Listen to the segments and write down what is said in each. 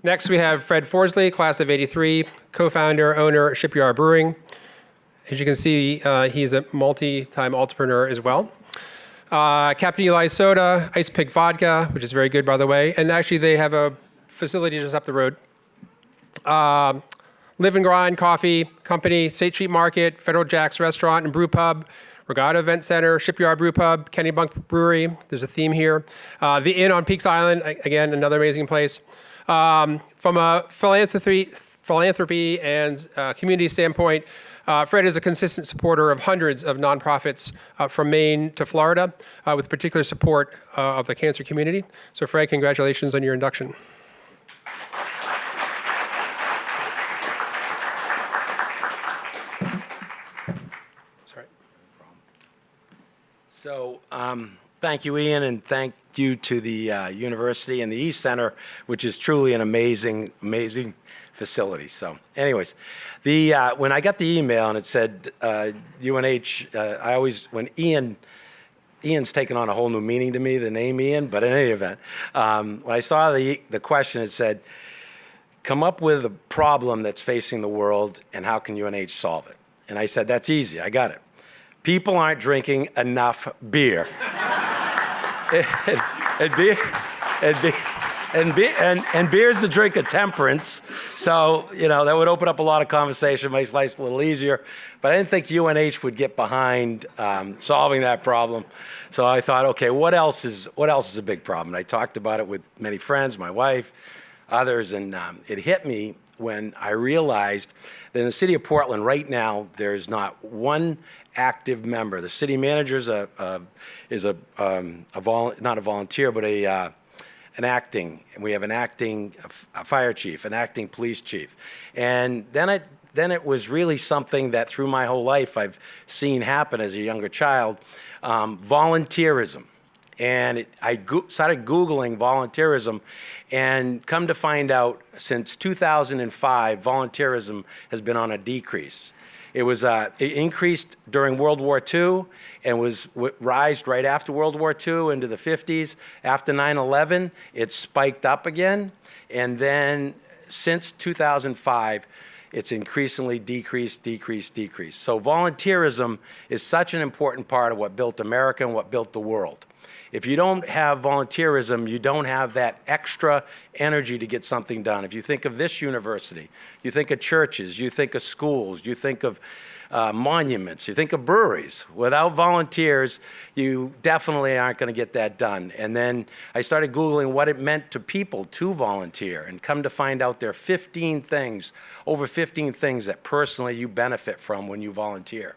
Next, we have Fred Forsley, class of '83, co-founder, owner, Shipyard Brewing. As you can see, he's a multi-time entrepreneur as well. Captain Eli Soda, Ice Pick Vodka, which is very good, by the way. And actually, they have a facility just up the road. Live and Grind Coffee Company, State Street Market, Federal Jack's Restaurant and Brew Pub, Regatta Event Center, Shipyard Brew Pub, Kennybunk Brewery. There's a theme here. The Inn on Peaks Island, again, another amazing place. From a philanthropy and community standpoint, Fred is a consistent supporter of hundreds of nonprofits from Maine to Florida, with particular support of the cancer community. So Fred, congratulations on your induction. Sorry. So thank you, Ian, and thank you to the university and the East Center, which is truly an amazing facility. So anyways, when I got the email and it said UNH, I always, when Ian's taken on a whole new meaning to me, the name Ian, but in any event, when I saw the question, it said, come up with a problem that's facing the world and how can UNH solve it? And I said, that's easy, I got it. People aren't drinking enough beer. And beer's the drink of temperance, so that would open up a lot of conversation, makes life a little easier. But I didn't think UNH would get behind solving that problem. So I thought, okay, what else is a big problem? And I talked about it with many friends, my wife, others, and it hit me when I realized that in the city of Portland right now, there's not one active member. The city manager is not a volunteer, but an acting, and we have an acting fire chief, an acting police chief. And then it was really something that through my whole life I've seen happen as a younger child, volunteerism. And I started Googling volunteerism, and come to find out, since 2005, volunteerism has been on a decrease. It increased during World War II and was rised right after World War II into the 50s. After 9/11, it spiked up again. And then since 2005, it's increasingly decreased. So volunteerism is such an important part of what built America and what built the world. If you don't have volunteerism, you don't have that extra energy to get something done. If you think of this university, you think of churches, you think of schools, you think of monuments, you think of breweries. Without volunteers, you definitely aren't going to get that done. And then I started Googling what it meant to people to volunteer, and come to find out there are over 15 things that personally you benefit from when you volunteer.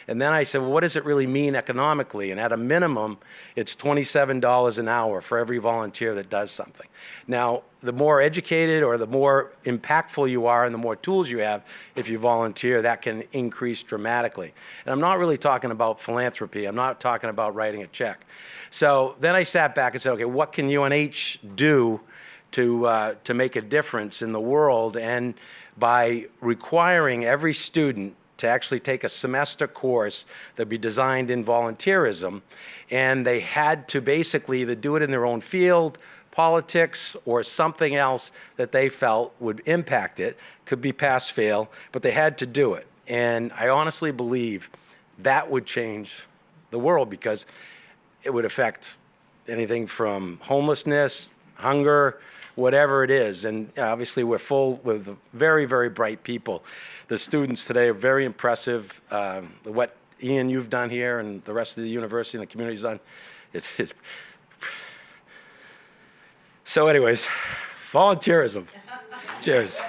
And then I said, well, what does it really mean economically? And at a minimum, it's $27 an hour for every volunteer that does something. Now, the more educated or the more impactful you are and the more tools you have, if you volunteer, that can increase dramatically. And I'm not really talking about philanthropy. I'm not talking about writing a check. So then I sat back and said, okay, what can UNH do to make a difference in the world? And by requiring every student to actually take a semester course that'd be designed in volunteerism, and they had to basically either do it in their own field, politics, or something else that they felt would impact it. Could be pass-fail, but they had to do it. And I honestly believe that would change the world, because it would affect anything from homelessness, hunger, whatever it is. And obviously we're full with very, very bright people. The students today are very impressive. What Ian, you've done here, and the rest of the university and the community's done. So anyways, volunteerism. Cheers.